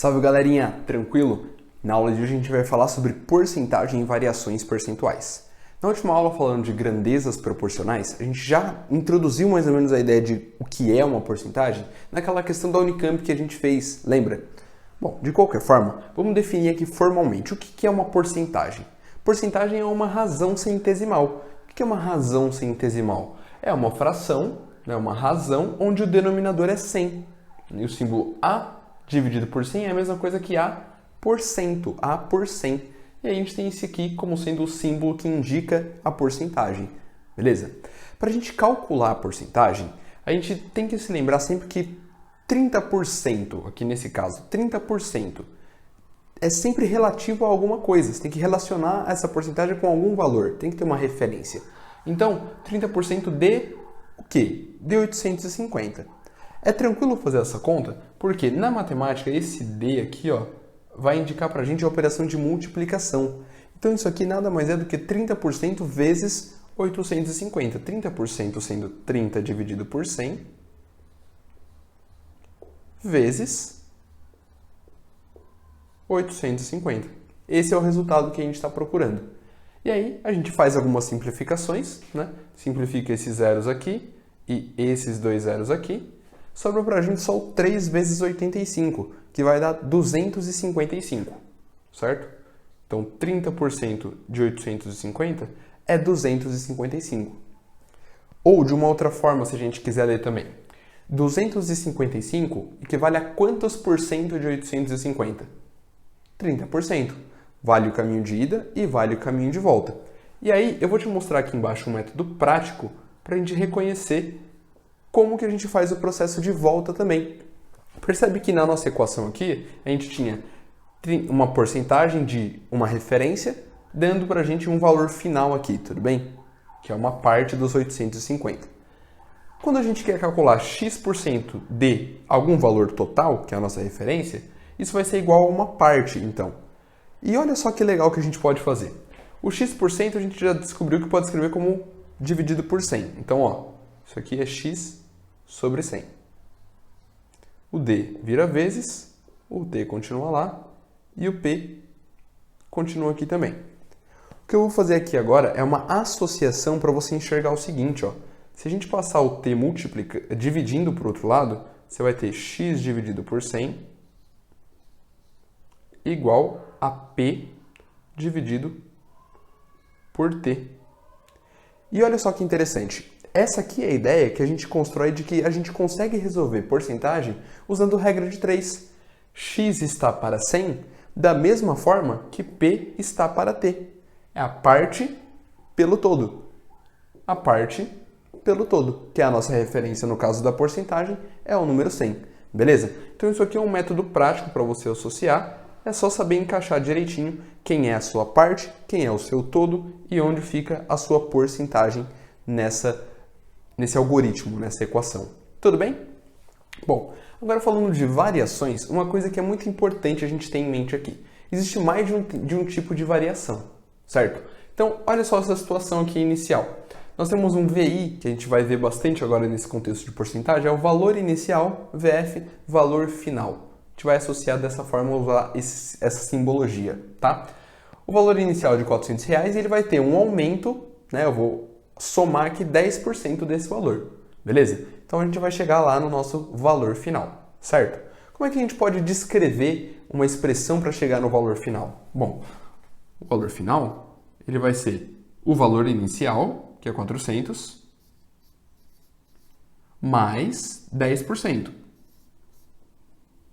Salve galerinha, tranquilo? Na aula de hoje a gente vai falar sobre porcentagem e variações percentuais. Na última aula, falando de grandezas proporcionais, a gente já introduziu mais ou menos a ideia de o que é uma porcentagem naquela questão da Unicamp que a gente fez, lembra? Bom, de qualquer forma, vamos definir aqui formalmente o que é uma porcentagem. Porcentagem é uma razão centesimal. O que é uma razão centesimal? É uma fração, uma razão onde o denominador é 100. E o símbolo A dividido por 100 é a mesma coisa que A por cento, A por 100. E aí a gente tem esse aqui como sendo o símbolo que indica a porcentagem, beleza? Para a gente calcular a porcentagem, a gente tem que se lembrar sempre que 30%, aqui nesse caso, 30%, é sempre relativo a alguma coisa. Você tem que relacionar essa porcentagem com algum valor, tem que ter uma referência. Então, 30% de o quê? De 850. É tranquilo fazer essa conta, porque na matemática esse D aqui, vai indicar para a gente a operação de multiplicação. Então isso aqui nada mais é do que 30% vezes 850. 30% sendo 30 dividido por 100 vezes 850. Esse é o resultado que a gente está procurando. E aí a gente faz algumas simplificações, Simplifica esses zeros aqui e esses dois zeros aqui. Sobra para a gente só o 3 vezes 85, que vai dar 255, certo? Então, 30% de 850 é 255. Ou, de uma outra forma, se a gente quiser ler também, 255 equivale a quantos por cento de 850? 30%. Vale o caminho de ida e vale o caminho de volta. E aí, eu vou te mostrar aqui embaixo um método prático para a gente reconhecer como que a gente faz o processo de volta também. Percebe que na nossa equação aqui, a gente tinha uma porcentagem de uma referência, dando para a gente um valor final aqui, tudo bem? Que é uma parte dos 850. Quando a gente quer calcular x% de algum valor total, que é a nossa referência, isso vai ser igual a uma parte, então. E olha só que legal que a gente pode fazer. O x% a gente já descobriu que pode escrever como dividido por 100. Então, isso aqui é x sobre 100. O D vira vezes, o T continua lá e o P continua aqui também. O que eu vou fazer aqui agora é uma associação para você enxergar o seguinte, Se a gente passar o T dividindo para o outro lado, você vai ter x dividido por 100 igual a P dividido por T. E olha só que interessante. Essa aqui é a ideia que a gente constrói de que a gente consegue resolver porcentagem usando regra de 3. X está para 100 da mesma forma que P está para T. É a parte pelo todo. A parte pelo todo, que é a nossa referência no caso da porcentagem, é o número 100. Beleza? Então isso aqui é um método prático para você associar. É só saber encaixar direitinho quem é a sua parte, quem é o seu todo e onde fica a sua porcentagem nesse algoritmo, nessa equação. Tudo bem? Bom, agora falando de variações, uma coisa que é muito importante a gente ter em mente aqui. Existe mais de um tipo de variação, certo? Então, olha só essa situação aqui inicial. Nós temos um VI, que a gente vai ver bastante agora nesse contexto de porcentagem, é o valor inicial, VF, valor final. A gente vai associar dessa forma, usar essa simbologia, tá? O valor inicial de R$400, ele vai ter um aumento, eu vou somar aqui 10% desse valor, beleza? Então a gente vai chegar lá no nosso valor final, certo? Como é que a gente pode descrever uma expressão para chegar no valor final? Bom, o valor final, ele vai ser o valor inicial, que é 400, mais 10%.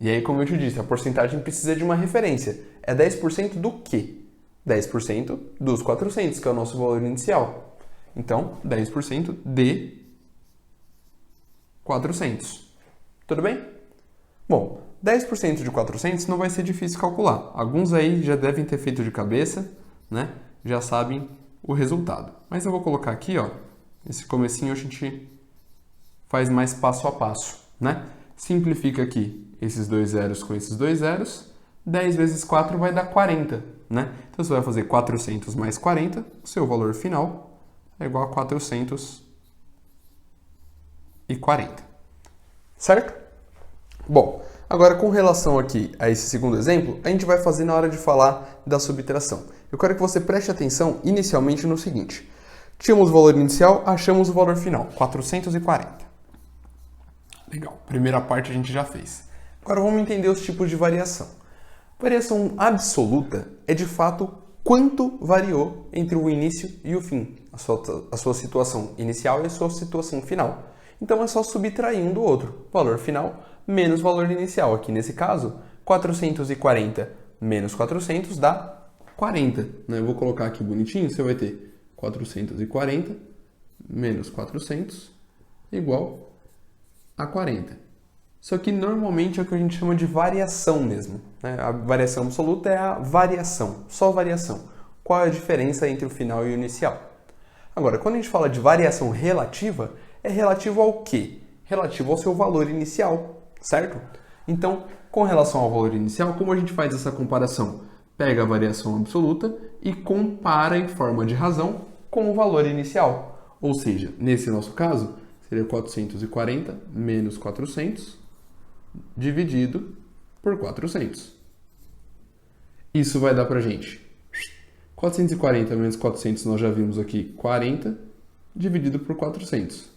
E aí, como eu te disse, a porcentagem precisa de uma referência. É 10% do quê? 10% dos 400, que é o nosso valor inicial. Então, 10% de 400. Tudo bem? Bom, 10% de 400 não vai ser difícil calcular. Alguns aí já devem ter feito de cabeça, Já sabem o resultado. Mas eu vou colocar aqui, esse comecinho a gente faz mais passo a passo, Simplifica aqui esses dois zeros com esses dois zeros. 10 vezes 4 vai dar 40, Então você vai fazer 400 mais 40, o seu valor final é igual a 440. Certo? Bom, Agora, com relação aqui a esse segundo exemplo, a gente vai fazer na hora de falar da subtração. Eu quero que você preste atenção inicialmente no seguinte. Tínhamos o valor inicial, achamos o valor final, 440. Legal, primeira parte a gente já fez. Agora vamos entender os tipos de variação. Variação absoluta é de fato quanto variou entre o início e o fim, a sua situação inicial e a sua situação final. Então é só subtrair um do outro, valor final menos valor inicial. Aqui nesse caso, 440 menos 400 dá 40. Eu vou colocar aqui bonitinho, você vai ter 440 menos 400 igual a 40. Isso aqui normalmente é o que a gente chama de variação mesmo. A variação absoluta é a variação, só variação. Qual é a diferença entre o final e o inicial? Agora, quando a gente fala de variação relativa, é relativo ao quê? Relativo ao seu valor inicial, certo? Então, com relação ao valor inicial, como a gente faz essa comparação? Pega a variação absoluta e compara em forma de razão com o valor inicial. Ou seja, nesse nosso caso, seria 440 menos 400 dividido por 400. Isso vai dar pra gente 440 menos 400, nós já vimos aqui, 40 dividido por 400.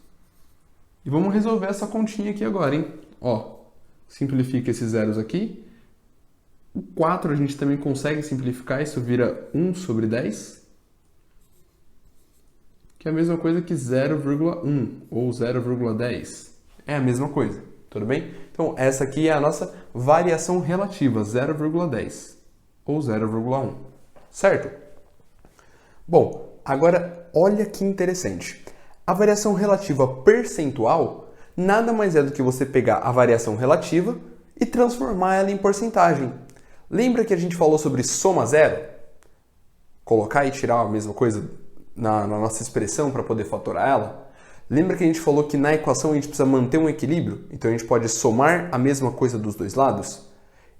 E vamos resolver essa continha aqui agora, hein? Ó, simplifica esses zeros aqui. O 4 a gente também consegue simplificar, isso vira 1 sobre 10. Que é a mesma coisa que 0,1 ou 0,10. É a mesma coisa, tudo bem? Então, essa aqui é a nossa variação relativa, 0,10 ou 0,1, certo? Bom, agora olha que interessante. A variação relativa percentual nada mais é do que você pegar a variação relativa e transformar ela em porcentagem. Lembra que a gente falou sobre soma zero? Colocar e tirar a mesma coisa na nossa expressão para poder fatorar ela? Lembra que a gente falou que na equação a gente precisa manter um equilíbrio? Então a gente pode somar a mesma coisa dos dois lados?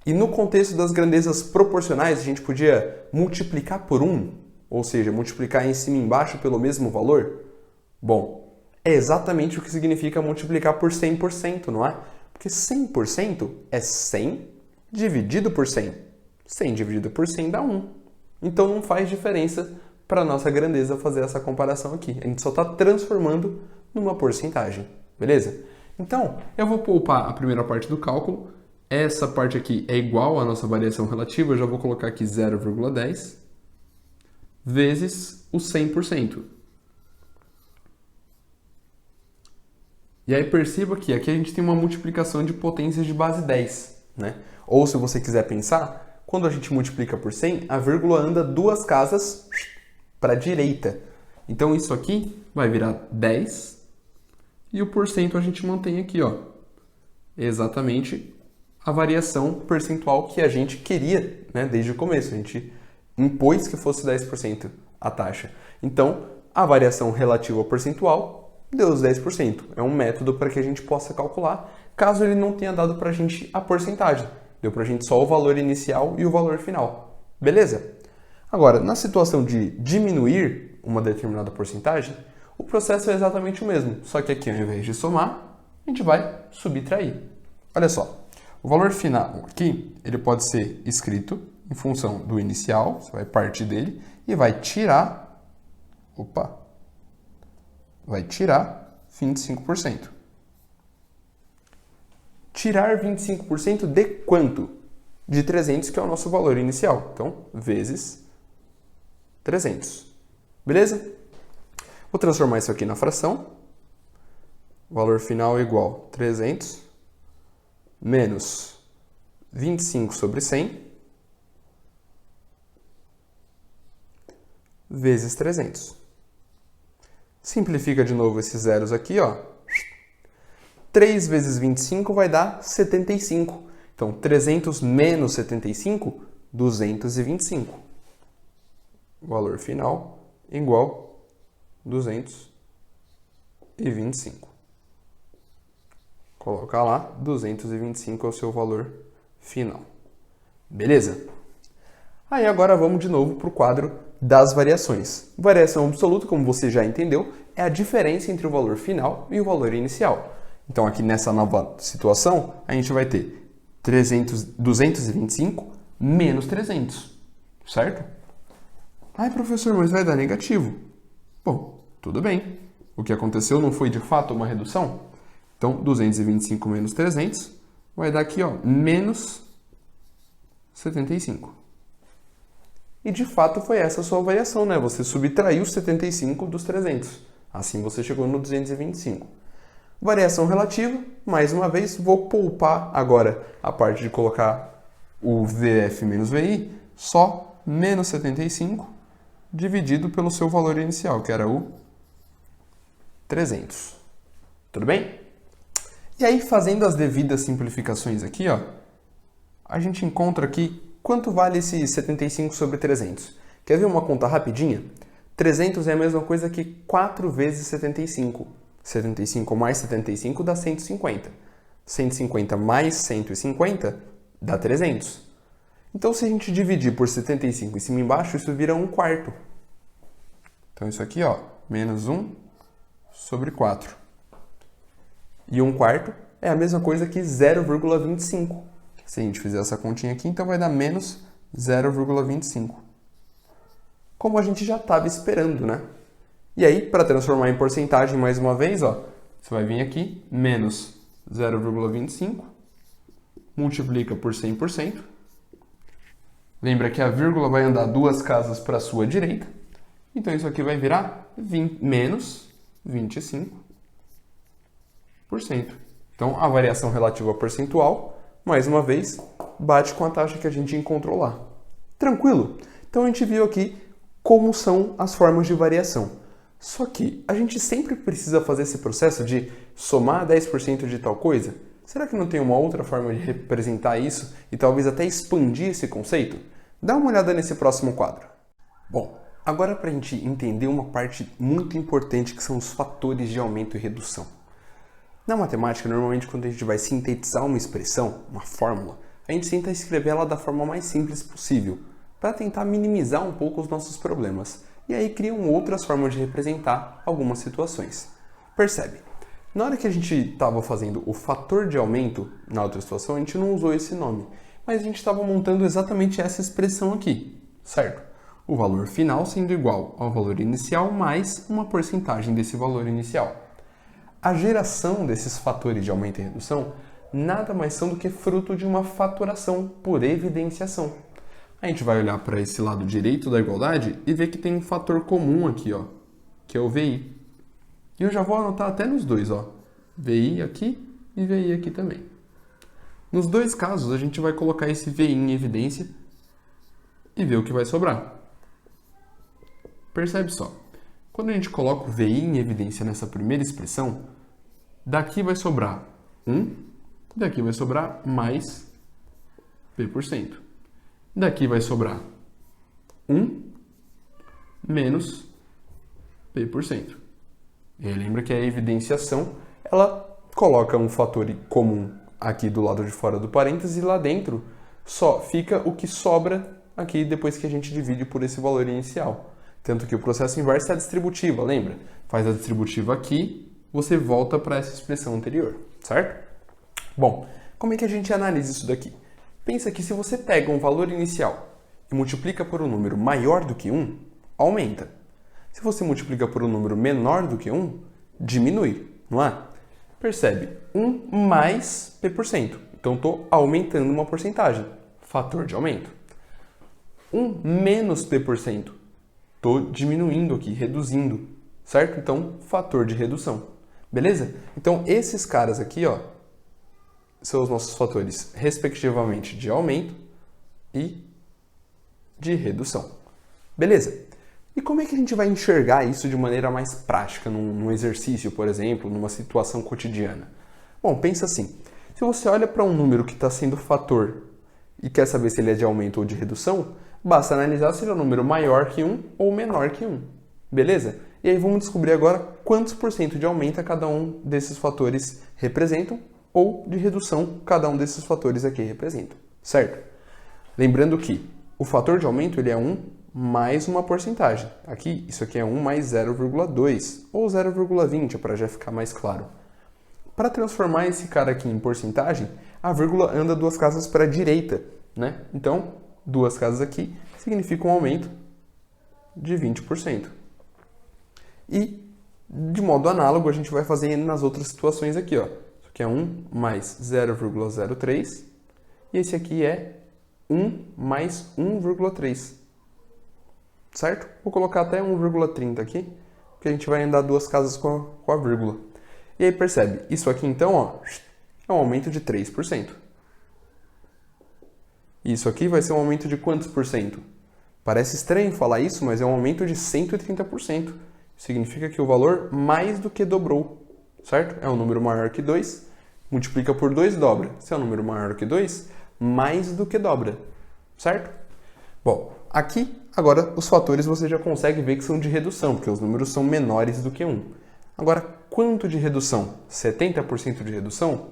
E no contexto das grandezas proporcionais, a gente podia multiplicar por 1, ou seja, multiplicar em cima e embaixo pelo mesmo valor? Bom, é exatamente o que significa multiplicar por 100%, não é? Porque 100% é 100 dividido por 100. 100 dividido por 100 dá 1. Então não faz diferença para a nossa grandeza fazer essa comparação aqui. A gente só está transformando numa porcentagem, beleza? Então, eu vou poupar a primeira parte do cálculo. Essa parte aqui é igual à nossa variação relativa. Eu já vou colocar aqui 0,10 vezes o 100%. E aí perceba que aqui a gente tem uma multiplicação de potências de base 10, né? Ou se você quiser pensar, quando a gente multiplica por 100, a vírgula anda duas casas para a direita. Então isso aqui vai virar 10 e o porcento a gente mantém aqui, ó. Exatamente a variação percentual que a gente queria, né, desde o começo. A gente impôs que fosse 10% a taxa. Então, a variação relativa ao percentual deu os 10%. É um método para que a gente possa calcular, caso ele não tenha dado para a gente a porcentagem. Deu para a gente só o valor inicial e o valor final. Beleza? Agora, na situação de diminuir uma determinada porcentagem, o processo é exatamente o mesmo. Só que aqui, ao invés de somar, a gente vai subtrair. Olha só, o valor final aqui, ele pode ser escrito em função do inicial, você vai partir dele, e vai tirar, vai tirar 25%. Tirar 25% de quanto? De 300, que é o nosso valor inicial. Então, vezes 300. Beleza? Vou transformar isso aqui na fração. Valor final é igual a 300 menos 25 sobre 100 vezes 300. Simplifica de novo esses zeros aqui, ó. 3 vezes 25 vai dar 75. Então, 300 menos 75, 225. Valor final igual a 225. Coloca lá, 225 é o seu valor final. Beleza? Aí agora vamos de novo para o quadro das variações. Variação absoluta, como você já entendeu, é a diferença entre o valor final e o valor inicial. Então aqui nessa nova situação, a gente vai ter 225 menos 300, certo? Ai, professor, mas vai dar negativo. Bom, tudo bem. O que aconteceu não foi de fato uma redução? Então, 225 menos 300 vai dar aqui, ó, menos 75. E de fato foi essa a sua variação, né? Você subtraiu 75 dos 300. Assim você chegou no 225. Variação relativa, mais uma vez, vou poupar agora a parte de colocar o VF menos VI, só menos 75 dividido pelo seu valor inicial, que era o 300. Tudo bem? E aí, fazendo as devidas simplificações aqui, ó, a gente encontra aqui quanto vale esse 75 sobre 300. Quer ver uma conta rapidinha? 300 é a mesma coisa que 4 vezes 75. 75 mais 75 dá 150. 150 mais 150 dá 300. Então, se a gente dividir por 75 em cima e embaixo, isso vira 1/4. Então, isso aqui, ó, menos 1 sobre 4. E 1/4 é a mesma coisa que 0,25. Se a gente fizer essa continha aqui, então vai dar menos 0,25. Como a gente já estava esperando, né? E aí, para transformar em porcentagem mais uma vez, ó, você vai vir aqui, menos 0,25, multiplica por 100%. Lembra que a vírgula vai andar 2 casas para a sua direita. Então, isso aqui vai virar menos 25%. Então, a variação relativa percentual, mais uma vez, bate com a taxa que a gente encontrou lá. Tranquilo? Então, a gente viu aqui como são as formas de variação. Só que a gente sempre precisa fazer esse processo de somar 10% de tal coisa? Será que não tem uma outra forma de representar isso e talvez até expandir esse conceito? Dá uma olhada nesse próximo quadro. Bom, agora para a gente entender uma parte muito importante que são os fatores de aumento e redução. Na matemática, normalmente quando a gente vai sintetizar uma expressão, uma fórmula, a gente tenta escrever ela da forma mais simples possível, para tentar minimizar um pouco os nossos problemas. E aí criam outras formas de representar algumas situações. Percebe? Na hora que a gente estava fazendo o fator de aumento, na outra situação, a gente não usou esse nome, mas a gente estava montando exatamente essa expressão aqui, certo? O valor final sendo igual ao valor inicial mais uma porcentagem desse valor inicial. A geração desses fatores de aumento e redução nada mais são do que fruto de uma fatoração por evidenciação. A gente vai olhar para esse lado direito da igualdade e ver que tem um fator comum aqui, ó, que é o VI. E eu já vou anotar até nos dois, ó, VI aqui e VI aqui também. Nos dois casos, a gente vai colocar esse VI em evidência e ver o que vai sobrar. Percebe só, quando a gente coloca o VI em evidência nessa primeira expressão, daqui vai sobrar 1, daqui vai sobrar mais P%. Daqui vai sobrar 1 menos P%. E aí lembra que a evidenciação, ela coloca um fator comum aqui do lado de fora do parênteses e lá dentro só fica o que sobra aqui depois que a gente divide por esse valor inicial. Tanto que o processo inverso é a distributiva, lembra? Faz a distributiva aqui, você volta para essa expressão anterior, certo? Bom, como é que a gente analisa isso daqui? Pensa que se você pega um valor inicial e multiplica por um número maior do que 1, aumenta. Se você multiplica por um número menor do que 1, diminui, não é? Percebe? 1 mais P%. Então, estou aumentando uma porcentagem. Fator de aumento. 1 menos P%. Estou diminuindo aqui, reduzindo, certo? Então, fator de redução. Beleza? Então, esses caras aqui, ó, são os nossos fatores, respectivamente, de aumento e de redução. Beleza? E como é que a gente vai enxergar isso de maneira mais prática, num exercício, por exemplo, numa situação cotidiana? Bom, pensa assim. Se você olha para um número que está sendo fator e quer saber se ele é de aumento ou de redução, basta analisar se ele é um número maior que 1 ou menor que 1. Beleza? E aí vamos descobrir agora quantos por cento de aumento cada um desses fatores representam ou de redução cada um desses fatores aqui representa, certo? Lembrando que o fator de aumento ele é 1 mais uma porcentagem. Aqui, isso aqui é 1 mais 0,2 ou 0,20 para já ficar mais claro. Para transformar esse cara aqui em porcentagem, a vírgula anda 2 casas para a direita, né? Então, 2 casas aqui significa um aumento de 20%. E, de modo análogo, a gente vai fazer nas outras situações aqui, ó. Isso aqui é 1 mais 0,03 e esse aqui é 1 mais 1,3. Certo? Vou colocar até 1,30 aqui, porque a gente vai andar 2 casas com a vírgula. E aí percebe, isso aqui então, ó, é um aumento de 3%. Isso aqui vai ser um aumento de quantos por cento? Parece estranho falar isso, mas é um aumento de 130%. Significa que o valor mais do que dobrou, certo? É um número maior que 2, multiplica por 2, dobra. Se é um número maior que 2, mais do que dobra, certo? Bom, aqui, agora, os fatores você já consegue ver que são de redução, porque os números são menores do que 1. Agora, quanto de redução? 70% de redução?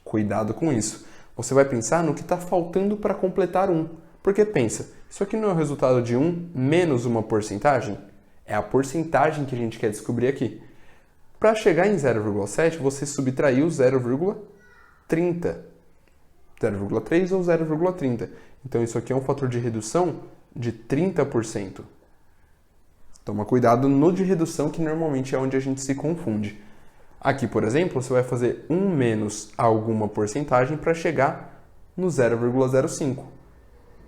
Cuidado com isso. Você vai pensar no que está faltando para completar 1. Porque pensa, isso aqui não é o resultado de 1 menos uma porcentagem? É a porcentagem que a gente quer descobrir aqui. Para chegar em 0,7, você subtraiu 0,30. 0,3 ou 0,30. Então, isso aqui é um fator de redução de 30%. Toma cuidado no de redução, que normalmente é onde a gente se confunde. Aqui, por exemplo, você vai fazer 1 menos alguma porcentagem para chegar no 0,05.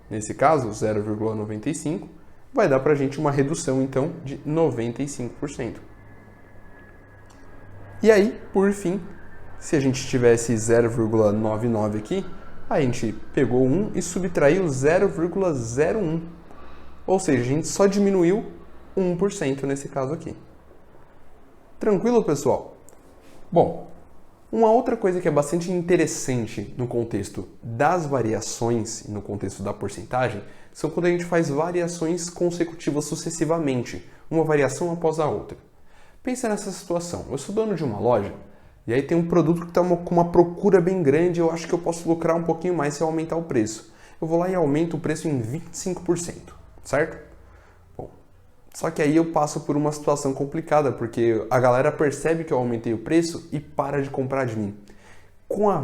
Nesse caso, 0,95 vai dar para a gente uma redução, então, de 95%. E aí, por fim, se a gente tivesse 0,99 aqui, a gente pegou 1 e subtraiu 0,01. Ou seja, a gente só diminuiu 1% nesse caso aqui. Tranquilo, pessoal? Bom, uma outra coisa que é bastante interessante no contexto das variações e no contexto da porcentagem são quando a gente faz variações consecutivas sucessivamente, uma variação após a outra. Pensa nessa situação. Eu sou dono de uma loja e aí tem um produto que está com uma procura bem grande e eu acho que eu posso lucrar um pouquinho mais se eu aumentar o preço. Eu vou lá e aumento o preço em 25%, certo? Bom, só que aí eu passo por uma situação complicada, porque a galera percebe que eu aumentei o preço e para de comprar de mim. Com a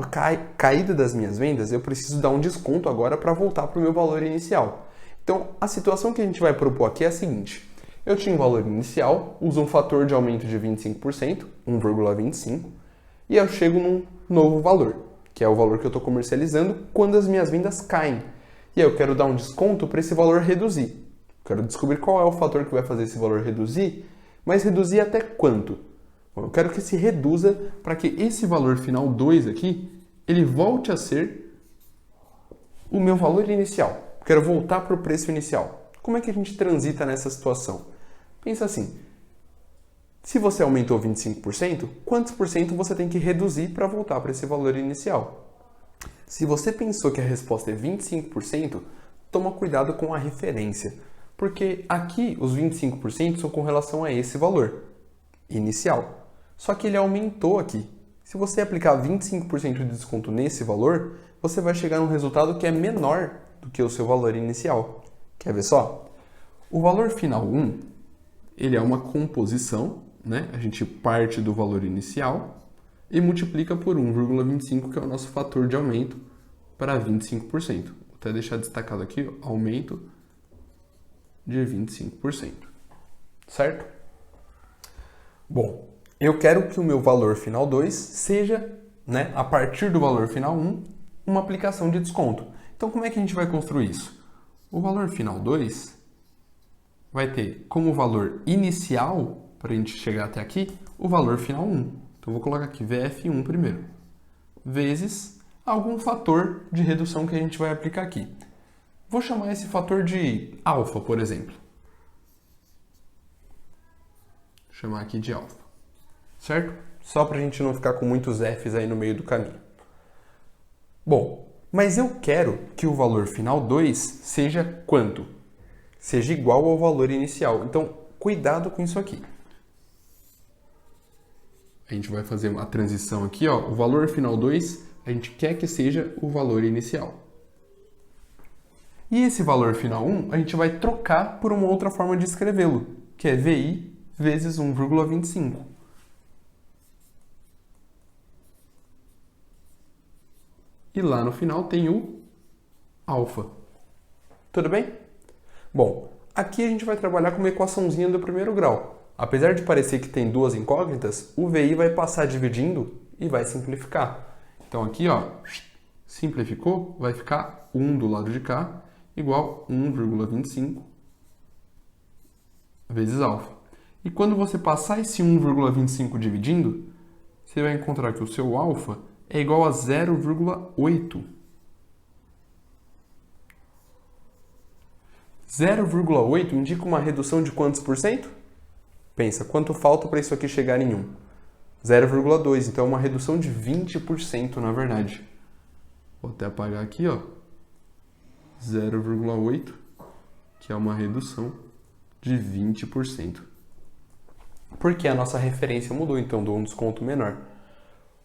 caída das minhas vendas, eu preciso dar um desconto agora para voltar para o meu valor inicial. Então, a situação que a gente vai propor aqui é a seguinte. Eu tinha um valor inicial, uso um fator de aumento de 25%, 1,25, e eu chego num novo valor, que é o valor que eu estou comercializando quando as minhas vendas caem. E aí eu quero dar um desconto para esse valor reduzir. Quero descobrir qual é o fator que vai fazer esse valor reduzir, mas reduzir até quanto? Bom, eu quero que se reduza para que esse valor final 2 aqui, ele volte a ser o meu valor inicial. Eu quero voltar para o preço inicial. Como é que a gente transita nessa situação? Pensa assim, se você aumentou 25%, quantos por cento você tem que reduzir para voltar para esse valor inicial? Se você pensou que a resposta é 25%, toma cuidado com a referência, porque aqui os 25% são com relação a esse valor inicial. Só que ele aumentou aqui. Se você aplicar 25% de desconto nesse valor, você vai chegar num resultado que é menor do que o seu valor inicial. Quer ver só? O valor final 1, ele é uma composição, né? A gente parte do valor inicial e multiplica por 1,25, que é o nosso fator de aumento para 25%. Vou até deixar destacado aqui, ó, aumento de 25%. Certo? Bom, eu quero que o meu valor final 2 seja, né, a partir do valor final 1, uma aplicação de desconto. Então, como é que a gente vai construir isso? O valor final 2 vai ter como valor inicial, para a gente chegar até aqui, o valor final 1. Então, eu vou colocar aqui VF1 primeiro, vezes algum fator de redução que a gente vai aplicar aqui. Vou chamar esse fator de alfa, por exemplo. Vou chamar aqui de alfa. Certo? Só para a gente não ficar com muitos Fs aí no meio do caminho. Bom, mas eu quero que o valor final 2 seja quanto? Seja igual ao valor inicial. Então, cuidado com isso aqui. A gente vai fazer uma transição aqui, ó. O valor final 2, a gente quer que seja o valor inicial. E esse valor final 1, a gente vai trocar por uma outra forma de escrevê-lo, que é VI vezes 1,25. e lá no final tem o alfa. Tudo bem? Bom, aqui a gente vai trabalhar com uma equaçãozinha do primeiro grau. Apesar de parecer que tem duas incógnitas, o VI vai passar dividindo e vai simplificar. Então aqui, ó, simplificou, vai ficar 1 do lado de cá igual 1,25 vezes alfa. E quando você passar esse 1,25 dividindo, você vai encontrar que o seu alfa é igual a 0,8. 0,8 indica uma redução de quantos por cento? Pensa, quanto falta para isso aqui chegar em 1? 0,2, então é uma redução de 20% na verdade. Vou até apagar aqui, ó. 0,8, que é uma redução de 20%. Porque a nossa referência mudou, então dou um desconto menor.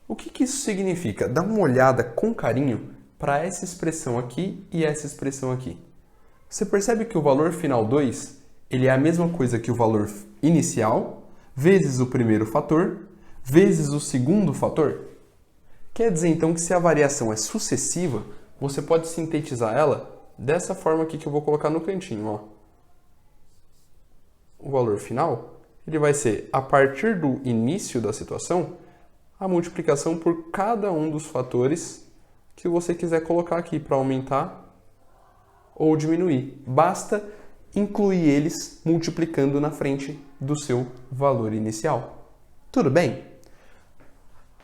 O que isso significa? Dá uma olhada com carinho para essa expressão aqui e essa expressão aqui. Você percebe que o valor final 2 ele é a mesma coisa que o valor inicial, vezes o primeiro fator, vezes o segundo fator? Quer dizer, então, que se a variação é sucessiva, você pode sintetizar ela dessa forma aqui que eu vou colocar no cantinho, ó. O valor final, ele vai ser, a partir do início da situação, a multiplicação por cada um dos fatores que você quiser colocar aqui para aumentar ou diminuir. Basta incluir eles multiplicando na frente do seu valor inicial. Tudo bem?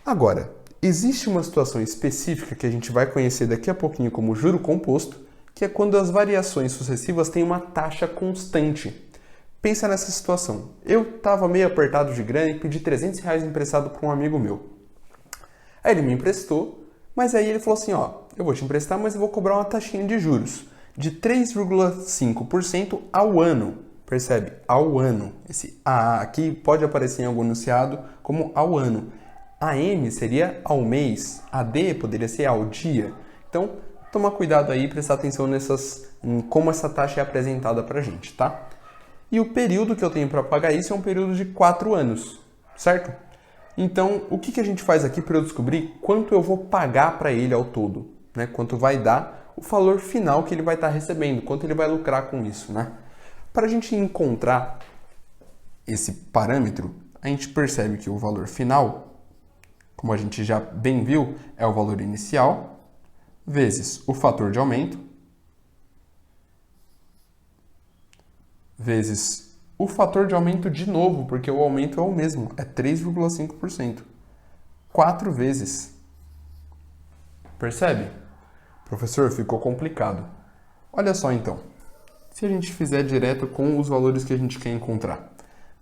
Agora, existe uma situação específica que a gente vai conhecer daqui a pouquinho como juro composto, que é quando as variações sucessivas têm uma taxa constante. Pensa nessa situação. Eu estava meio apertado de grana e pedi R$300 emprestado para um amigo meu. Aí ele me emprestou, mas aí ele falou assim, ó, eu vou te emprestar, mas eu vou cobrar uma taxinha de juros de 3,5% ao ano. Percebe? Ao ano. Esse A aqui pode aparecer em algum enunciado como ao ano. A M seria ao mês. A D poderia ser ao dia. Então, toma cuidado aí e prestar atenção em como essa taxa é apresentada para a gente, tá? E o período que eu tenho para pagar isso é um período de 4 anos, certo? Então, o que a gente faz aqui para eu descobrir quanto eu vou pagar para ele ao todo? Né? Quanto vai dar o valor final que ele vai estar recebendo, quanto ele vai lucrar com isso, né? Para a gente encontrar esse parâmetro, a gente percebe que o valor final, como a gente já bem viu, é o valor inicial, vezes o fator de aumento, vezes o fator de aumento de novo, porque o aumento é o mesmo, é 3,5%. 4 vezes. Percebe? Professor, ficou complicado. Olha só então. Se a gente fizer direto com os valores que a gente quer encontrar.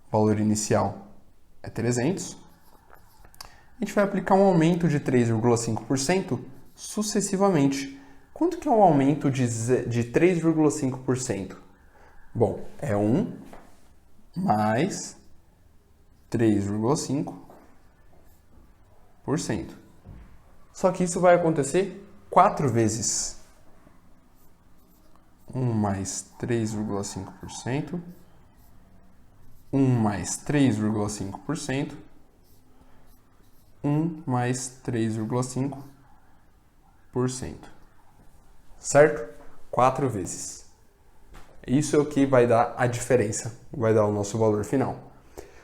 O valor inicial é 300. A gente vai aplicar um aumento de 3,5% sucessivamente. Quanto que é um aumento de 3,5%? Bom, é 1 mais 3,5%. Só que isso vai acontecer 4 vezes. 1 mais 3,5%. 1 mais 3,5%. 1 mais 3,5%. Certo? 4 vezes. Isso é o que vai dar a diferença, vai dar o nosso valor final.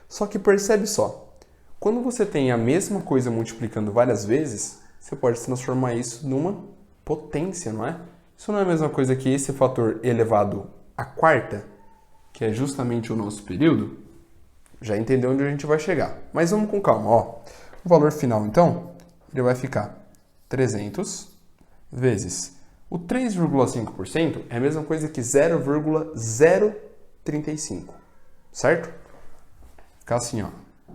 Só que percebe só, quando você tem a mesma coisa multiplicando várias vezes, você pode transformar isso numa potência, não é? Isso não é a mesma coisa que esse fator elevado à quarta, que é justamente o nosso período? Já entendeu onde a gente vai chegar. Mas vamos com calma, ó. O valor final, então, ele vai ficar 300 vezes o 3,5% é a mesma coisa que 0,035, certo? Fica assim, ó.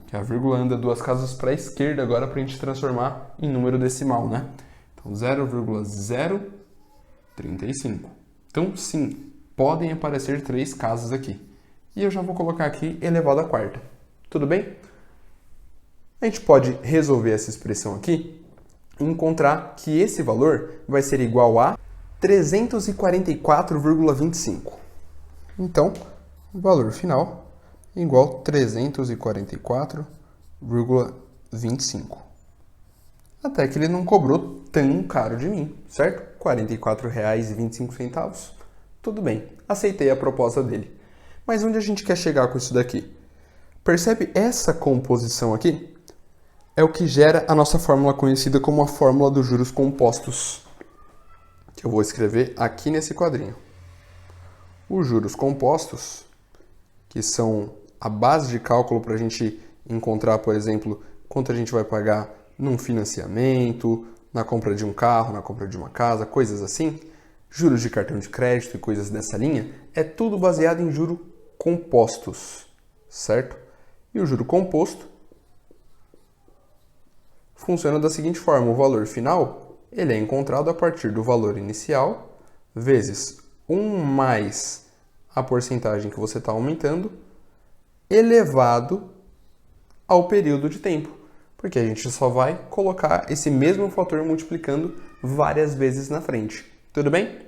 Que a vírgula anda 2 casas para a esquerda agora para a gente transformar em número decimal, né? Então, 0,035. Então, sim, podem aparecer 3 casas aqui. E eu já vou colocar aqui elevado à quarta. Tudo bem? A gente pode resolver essa expressão aqui e encontrar que esse valor vai ser igual a 344,25. Então, o valor final é igual a 344,25. Até que ele não cobrou tão caro de mim, certo? R$ 44,25. Tudo bem, aceitei a proposta dele. Mas onde a gente quer chegar com isso daqui? Percebe essa composição aqui? É o que gera a nossa fórmula conhecida como a fórmula dos juros compostos, que eu vou escrever aqui nesse quadrinho. Os juros compostos, que são a base de cálculo para a gente encontrar, por exemplo, quanto a gente vai pagar num financiamento, na compra de um carro, na compra de uma casa, coisas assim, juros de cartão de crédito e coisas dessa linha, é tudo baseado em juros compostos, certo? E o juro composto funciona da seguinte forma: o valor final ele é encontrado a partir do valor inicial vezes 1 mais a porcentagem que você está aumentando elevado ao período de tempo, porque a gente só vai colocar esse mesmo fator multiplicando várias vezes na frente. Tudo bem?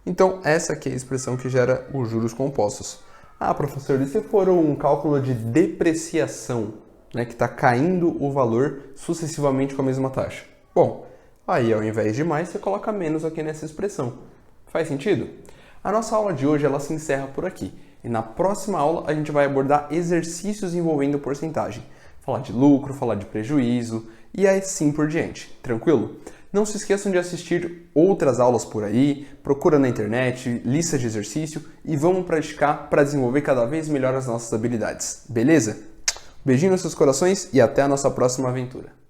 Então, essa aqui é a expressão que gera os juros compostos. Ah, professor, e se for um cálculo de depreciação, né, que está caindo o valor sucessivamente com a mesma taxa? Bom, aí ao invés de mais, você coloca menos aqui nessa expressão. Faz sentido? A nossa aula de hoje ela se encerra por aqui. E na próxima aula a gente vai abordar exercícios envolvendo porcentagem. Falar de lucro, falar de prejuízo e assim por diante. Tranquilo? Não se esqueçam de assistir outras aulas por aí, procura na internet, lista de exercício e vamos praticar para desenvolver cada vez melhor as nossas habilidades. Beleza? Beijinho nos seus corações e até a nossa próxima aventura.